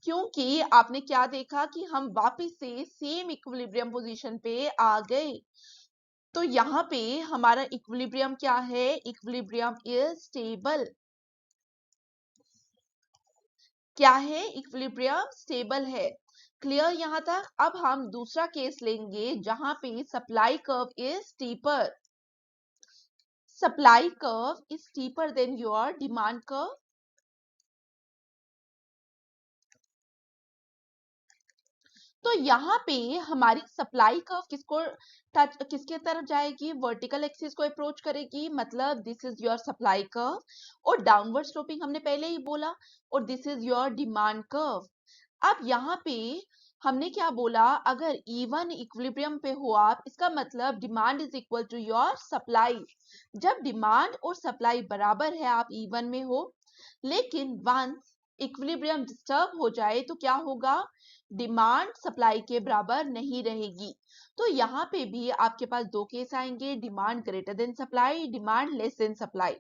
क्योंकि आपने क्या देखा कि हम वापस से सेम इक्विलिब्रियम पोजीशन पे आ गए। तो यहाँ पे हमारा इक्विलिब्रियम क्या है, इक्विलिब्रियम इज स्टेबल। क्या है, इक्विलिब्रियम स्टेबल है। क्लियर यहाँ तक? अब हम दूसरा केस लेंगे जहां पे supply curve is steeper. Supply curve is steeper than your demand curve. तो यहाँ पे हमारी सप्लाई कर्व किसके तरफ जाएगी, वर्टिकल एक्सिस को अप्रोच करेगी, मतलब this is your supply curve और डाउनवर्ड स्लोपिंग हमने पहले ही बोला, और this is your demand curve. अब यहाँ पे हमने क्या बोला, अगर इवन इक्विलिब्रियम पे हो आप, इसका मतलब demand is equal to your supply. जब डिमांड और सप्लाई बराबर है, आप इवन में हो, लेकिन वंस इक्विलिब्रियम डिस्टर्ब हो जाए तो क्या होगा, डिमांड सप्लाई के बराबर नहीं रहेगी। तो यहाँ पे भी आपके पास दो केस आएंगे, demand greater than supply, demand less than supply.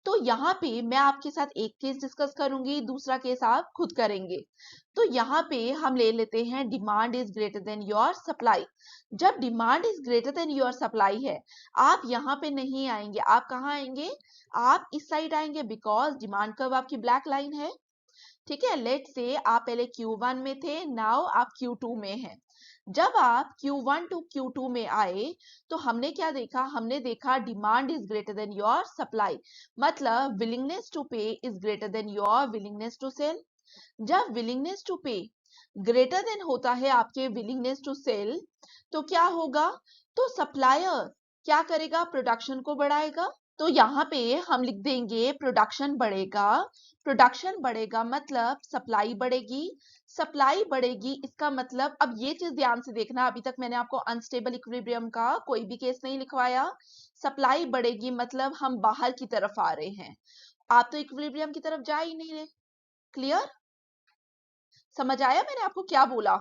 तो यहाँ पे मैं आपके साथ एक केस डिस्कस करूंगी, दूसरा केस आप खुद करेंगे। तो यहाँ पे हम ले लेते हैं demand is greater than your supply. जब demand is greater than your supply है, आप यहाँ पे नहीं आएंगे, आप कहाँ आएंगे, आप इस साइड आएंगे, बिकॉज डिमांड कर्व आपकी ब्लैक लाइन है। ठीक है, लेट से आप पहले Q1 में थे, नाउ आप Q2 में हैं। जब आप Q1 टू Q2 में आए तो हमने क्या देखा, हमने देखा demand is greater than your supply, मतलब willingness to pay is greater than your willingness to sell. जब willingness to pay greater than होता है आपके विलिंगनेस टू सेल, तो क्या होगा, तो सप्लायर क्या करेगा, प्रोडक्शन को बढ़ाएगा। तो यहाँ पे हम लिख देंगे प्रोडक्शन बढ़ेगा, प्रोडक्शन बढ़ेगा मतलब सप्लाई बढ़ेगी, सप्लाई बढ़ेगी इसका मतलब, अब ये चीज ध्यान से देखना, अभी तक मैंने आपको अनस्टेबल इक्विलिब्रियम का कोई भी केस नहीं लिखवाया। सप्लाई बढ़ेगी मतलब हम बाहर की तरफ आ रहे हैं, आप तो इक्विलिब्रियम की तरफ जा ही नहीं रहे। क्लियर, समझ आया मैंने आपको क्या बोला।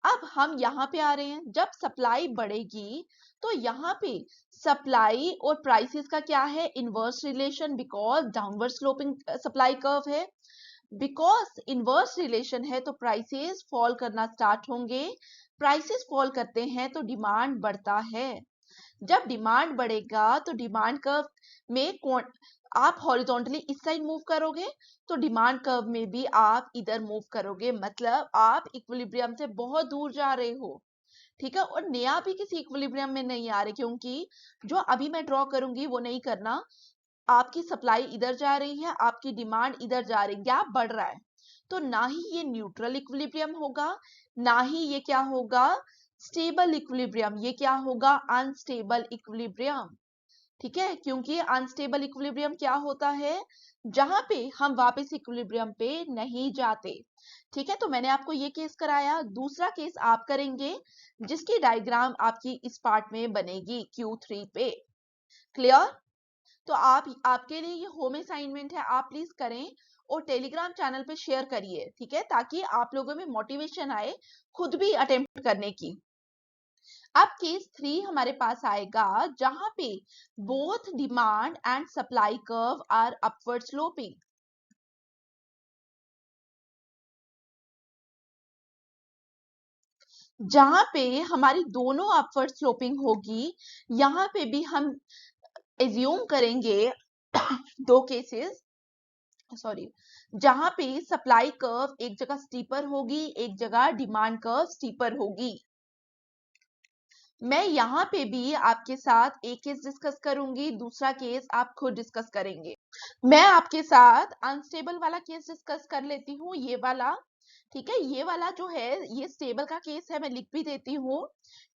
अब हम यहाँ पे आ रहे हैं, जब सप्लाई बढ़ेगी तो यहाँ पे सप्लाई और प्राइसेस का क्या है, inverse relation, because downward sloping supply curve है। बिकॉज इनवर्स रिलेशन है तो प्राइसेस फॉल करना स्टार्ट होंगे, प्राइसेस फॉल करते हैं तो डिमांड बढ़ता है। जब डिमांड बढ़ेगा तो डिमांड कर्व में आप हॉरिजॉन्टली इस साइड मूव करोगे, तो डिमांड कर्व में भी आप इधर मूव करोगे, मतलब आप इक्विलिब्रियम से बहुत दूर जा रहे हो। ठीक है, और नया भी किसी इक्विलिब्रियम में नहीं आ रहे, क्योंकि जो अभी मैं ड्रॉ करूंगी वो नहीं करना। आपकी सप्लाई इधर जा रही है, आपकी डिमांड इधर जा रही है, गैप बढ़ रहा है। तो ना ही ये न्यूट्रल इक्विलिब्रियम होगा, ना ही ये क्या होगा, स्टेबल इक्विलिब्रियम, ये क्या होगा, अनस्टेबल इक्विलिब्रियम। ठीक है, क्योंकि अनस्टेबल इक्विलिब्रियम क्या होता है, जहां पे हम वापस इक्विलिब्रियम पे नहीं जाते। ठीक है, तो मैंने आपको ये केस कराया, दूसरा केस आप करेंगे जिसकी डायग्राम आपकी इस पार्ट में बनेगी Q3 पे। क्लियर, तो आपके लिए ये होम असाइनमेंट है, आप प्लीज करें और टेलीग्राम चैनल पे शेयर करिए, ठीक है, ताकि आप लोगों में मोटिवेशन आए खुद भी अटेम्प्ट करने की। अब केस 3 हमारे पास आएगा, जहां पे both demand and supply curve are upward sloping. जहां पे हमारी दोनों अपवर्ड स्लोपिंग होगी, यहाँ पे भी हम एज्यूम करेंगे दो केसेस, सॉरी, जहां पे सप्लाई कर्व एक जगह स्टीपर होगी, एक जगह डिमांड कर्व स्टीपर होगी। मैं यहाँ पे भी आपके साथ एक केस डिस्कस करूंगी, दूसरा केस आप खुद डिस्कस करेंगे। मैं आपके साथ अनस्टेबल वाला केस डिस्कस कर लेती हूँ, ये वाला। ठीक है, ये वाला जो है ये स्टेबल का केस है, मैं लिख भी देती हूँ।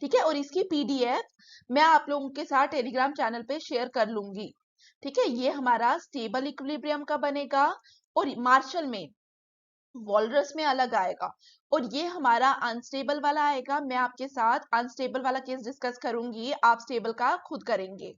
ठीक है, और इसकी PDF मैं आप लोगों के साथ टेलीग्राम चैनल पे शेयर कर लूंगी। ठीक है, ये हमारा स्टेबल इक्विलिब्रियम का बनेगा, और मार्शल में, वॉलरस में अलग आएगा, और ये हमारा अनस्टेबल वाला आएगा। मैं आपके साथ अनस्टेबल वाला केस डिस्कस करूंगी, आप स्टेबल का खुद करेंगे।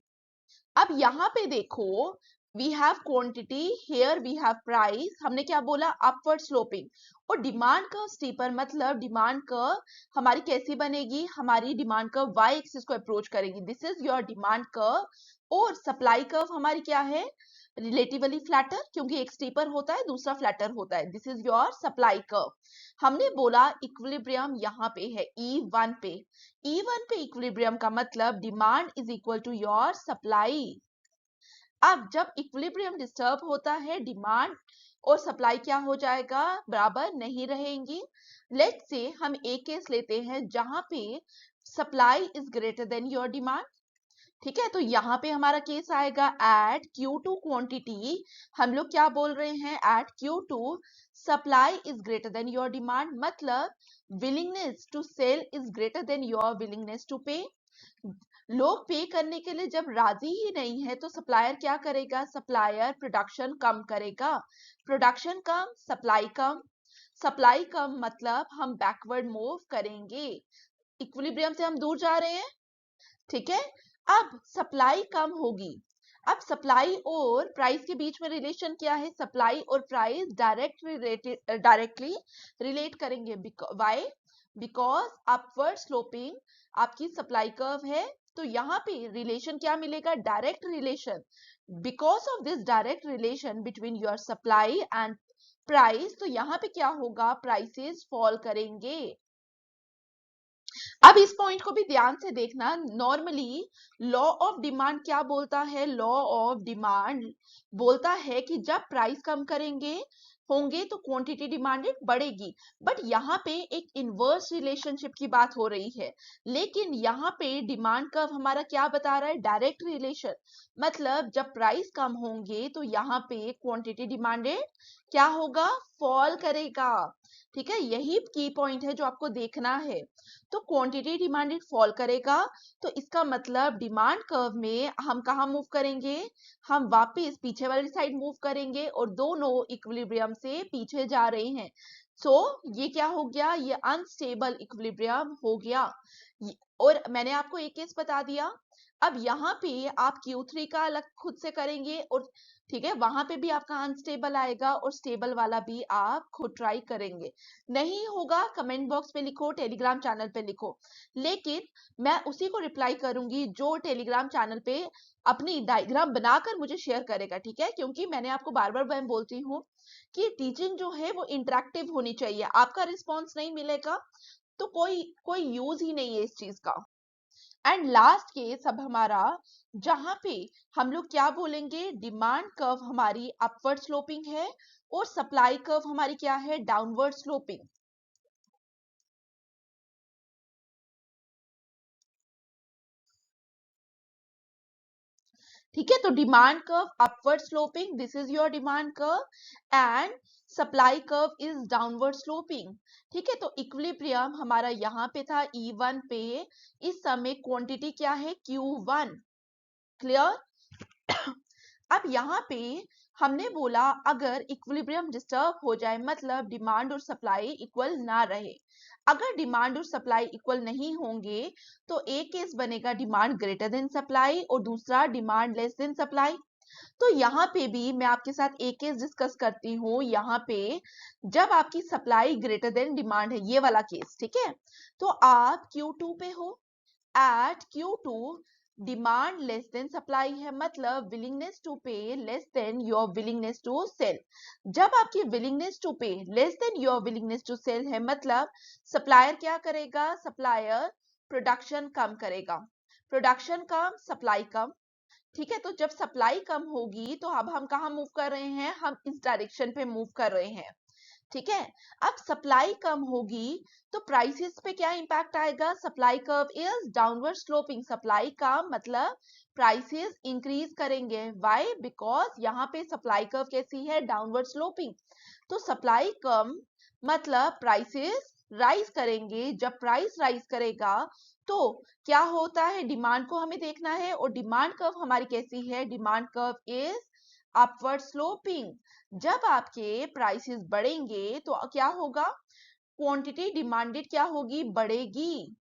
अब यहाँ पे देखो, we have quantity, here we have price, हमने क्या बोला, अपवर्ड स्लोपिंग, और डिमांड कर्व स्टीपर, मतलब डिमांड कर्व हमारी कैसी बनेगी, हमारी डिमांड कर्व y एक्सिस को अप्रोच करेगी, this is your demand curve. और सप्लाई कर्व हमारी क्या है, रिलेटिवली फ्लैटर, क्योंकि एक स्टीपर होता है दूसरा फ्लैटर होता है, this is your supply curve. हमने बोला इक्विलिब्रियम यहाँ पे है E1 पे, E1 पे इक्विलिब्रियम का मतलब demand is equal to your supply. अब जब इक्विलिब्रियम डिस्टर्ब होता है, डिमांड और सप्लाई क्या हो जाएगा, बराबर नहीं रहेंगी। लेट्स से हम एक केस लेते हैं जहां पे supply is greater than your demand. ठीक है, तो यहाँ पे हमारा केस आएगा एट Q2 क्वांटिटी, हम लोग क्या बोल रहे हैं, at Q2 supply is greater than your demand, मतलब willingness to sell is greater than your willingness to pay. लोग पे करने के लिए जब राजी ही नहीं है तो सप्लायर क्या करेगा, सप्लायर प्रोडक्शन कम करेगा, प्रोडक्शन कम सप्लाई कम, सप्लाई कम मतलब हम बैकवर्ड मूव करेंगे, इक्विलिब्रियम से हम दूर जा रहे हैं। ठीक है, अब सप्लाई कम होगी, अब सप्लाई और प्राइस के बीच में रिलेशन क्या है, सप्लाई और प्राइस डायरेक्टली रिलेट करेंगे, व्हाई, बिकॉज अपवर्ड स्लोपिंग आपकी सप्लाई कर्व है, तो यहाँ पे रिलेशन क्या मिलेगा, direct relation, because of this direct relation between your supply and price, तो यहाँ पे क्या होगा, प्राइसेस फॉल करेंगे। अब इस पॉइंट को भी ध्यान से देखना, नॉर्मली लॉ ऑफ डिमांड क्या बोलता है, लॉ ऑफ डिमांड बोलता है कि जब प्राइस कम करेंगे होंगे तो क्वांटिटी डिमांडेड बढ़ेगी, बट यहाँ पे एक इनवर्स रिलेशनशिप की बात हो रही है, लेकिन यहाँ पे डिमांड कर्व हमारा क्या बता रहा है, डायरेक्ट रिलेशन, मतलब जब प्राइस कम होंगे तो यहाँ पे क्वांटिटी डिमांडेड क्या होगा, फॉल करेगा। ठीक है, यही की पॉइंट है जो आपको देखना है, तो क्वांटिटी डिमांडेड फॉल करेगा, तो इसका मतलब डिमांड कर्व में हम कहाँ मूव करेंगे, हम वापस पीछे वाली साइड मूव करेंगे और दोनों इक्विलिब्रियम से पीछे जा रहे हैं, सो ये क्या हो गया, ये अनस्टेबल इक्विलिब्रियम हो गया। और मैंने आपको एक केस बता दिया, अब यहाँ पे आप Q3 का अलग खुद से करेंगे, और ठीक है वहां पे भी आपका अनस्टेबल आएगा और स्टेबल वाला भी आप खुद ट्राई करेंगे, नहीं होगा कमेंट बॉक्स पे लिखो, टेलीग्राम चैनल पे लिखो, लेकिन मैं उसी को रिप्लाई करूंगी जो टेलीग्राम चैनल पे अपनी डायग्राम बनाकर मुझे शेयर करेगा। ठीक है, क्योंकि मैंने आपको बार बार मैं बोलती हूँ कि टीचिंग जो है वो इंटरेक्टिव होनी चाहिए, आपका रिस्पॉन्स नहीं मिलेगा तो कोई यूज ही नहीं है इस चीज का। एंड लास्ट केस अब हमारा, जहां पे हम लोग क्या बोलेंगे, डिमांड कर्व हमारी अपवर्ड स्लोपिंग है और सप्लाई कर्व हमारी क्या है, डाउनवर्ड स्लोपिंग। ठीक है, तो demand curve upward sloping, this is your demand curve, and supply curve is downward sloping. ठीक है, तो इक्विलिब्रियम हमारा यहाँ पे था E1 पे, इस समय क्वांटिटी क्या है, Q1, क्लियर। अब यहाँ पे हमने बोला अगर इक्विलिब्रियम डिस्टर्ब हो जाए, मतलब डिमांड और सप्लाई इक्वल ना रहे, अगर डिमांड और सप्लाई इक्वल नहीं होंगे तो एक केस बनेगा डिमांड ग्रेटर देन सप्लाई और दूसरा डिमांड लेस देन सप्लाई। तो यहाँ पे भी मैं आपके साथ एक केस डिस्कस करती हूँ, यहाँ पे जब आपकी सप्लाई ग्रेटर देन डिमांड है, ये वाला केस, ठीक है, तो आप Q2 पे हो, at Q2 demand less than supply है, मतलब willingness to pay less than your willingness to sell. जब आपकी willingness to pay less than your willingness to sell है, मतलब सप्लायर क्या करेगा, सप्लायर प्रोडक्शन कम करेगा, प्रोडक्शन कम सप्लाई कम। ठीक है, तो जब सप्लाई कम होगी तो अब हम कहाँ मूव कर रहे हैं, हम इस डायरेक्शन पे मूव कर रहे हैं। ठीक है, अब सप्लाई कम होगी तो प्राइसेस पे क्या इंपैक्ट आएगा, supply curve is downward sloping, supply का मतलब प्राइसेस इंक्रीज करेंगे, व्हाई, बिकॉज यहाँ पे सप्लाई कर्व कैसी है, डाउनवर्ड स्लोपिंग, तो सप्लाई कम मतलब प्राइसेस राइज करेंगे, जब प्राइस राइज करेगा तो क्या होता है, डिमांड को हमें देखना है, और डिमांड कर्व हमारी कैसी है, demand curve is upward sloping. जब आपके प्राइसेस बढ़ेंगे तो क्या होगा, क्वांटिटी डिमांडेड क्या होगी, बढ़ेगी,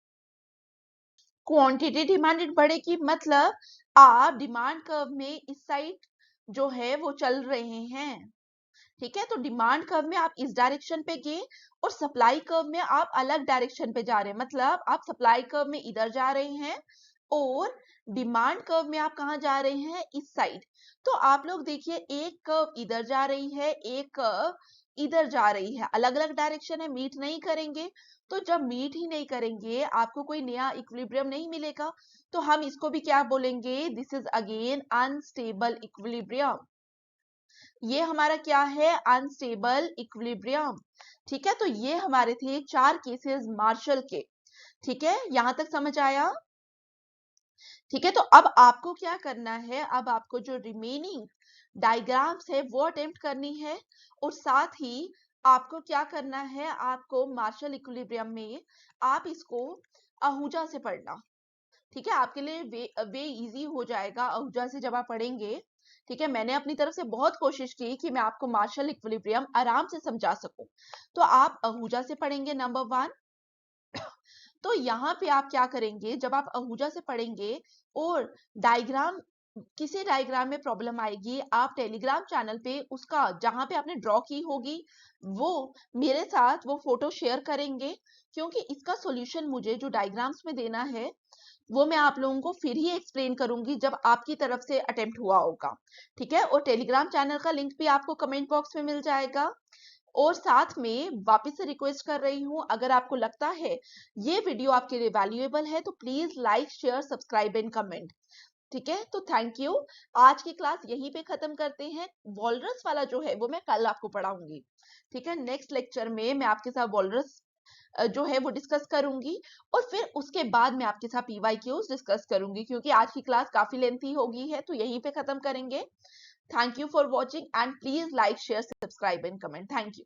क्वांटिटी डिमांडेड बढ़ेगी, मतलब आप डिमांड कर्व में इस साइड जो है वो चल रहे हैं। ठीक है, तो डिमांड कर्व में आप इस डायरेक्शन पे गए और सप्लाई कर्व में आप अलग डायरेक्शन पे जा रहे हैं, मतलब आप सप्लाई कर्व में इधर जा रहे हैं और डिमांड कर्व में आप कहाँ जा रहे हैं, इस साइड। तो आप लोग देखिए, एक कर्व इधर जा रही है, एक कर्व इधर जा रही है, अलग अलग डायरेक्शन है, मीट नहीं करेंगे, तो जब मीट ही नहीं करेंगे आपको कोई नया इक्विलिब्रियम नहीं मिलेगा, तो हम इसको भी क्या बोलेंगे, this is again unstable equilibrium, ये हमारा क्या है, अनस्टेबल इक्विलिब्रियम। ठीक है, तो ये हमारे थे 4 केसेस मार्शल के। ठीक है, यहां तक समझ आया। ठीक है, तो अब आपको क्या करना है, अब आपको जो रिमेनिंग डायग्राम्स है वो अटेम्प्ट करनी है, और साथ ही आपको क्या करना है, आपको मार्शल इक्विलिब्रियम में आप इसको आहूजा से पढ़ना। ठीक है, आपके लिए वे इजी हो जाएगा आहूजा से जब आप पढ़ेंगे। ठीक है, मैंने अपनी तरफ से बहुत कोशिश की कि मैं आपको मार्शल इक्विलिब्रियम आराम से समझा सकूं। तो आप आहूजा से पढ़ेंगे नंबर 1। तो यहाँ पे आप क्या करेंगे, जब आप आहूजा से पढ़ेंगे और डायग्राम, किसी डायग्राम में प्रॉब्लम आएगी, आप टेलीग्राम चैनल पे उसका जहां पे आपने ड्रॉ की होगी वो मेरे साथ वो फोटो शेयर करेंगे, क्योंकि इसका सॉल्यूशन मुझे जो डायग्राम्स में देना है वो मैं आप लोगों को फिर ही एक्सप्लेन करूंगी जब आपकी तरफ से अटेम्प्ट हुआ होगा। ठीक है, और टेलीग्राम चैनल का लिंक भी आपको कमेंट बॉक्स में मिल जाएगा। और साथ में वापस से रिक्वेस्ट कर रही हूं, अगर आपको लगता है ये वीडियो आपके लिए वैल्यूएबल है तो please like, share, subscribe and comment. ठीक है, तो थैंक यू। आज की क्लास यहीं पे खत्म करते हैं। वॉलरस वाला जो है वो मैं कल आपको पढ़ाऊंगी। ठीक है, नेक्स्ट लेक्चर में मैं आपके साथ वॉलरस जो है वो डिस्कस करूंगी, और फिर उसके बाद मैं आपके साथ पीवाईक्यूज डिस्कस करूंगी, क्योंकि आज की क्लास काफी लेंथी हो गई है, तो यहीं पे खत्म करेंगे। Thank you for watching and please like, share, subscribe and comment. Thank you.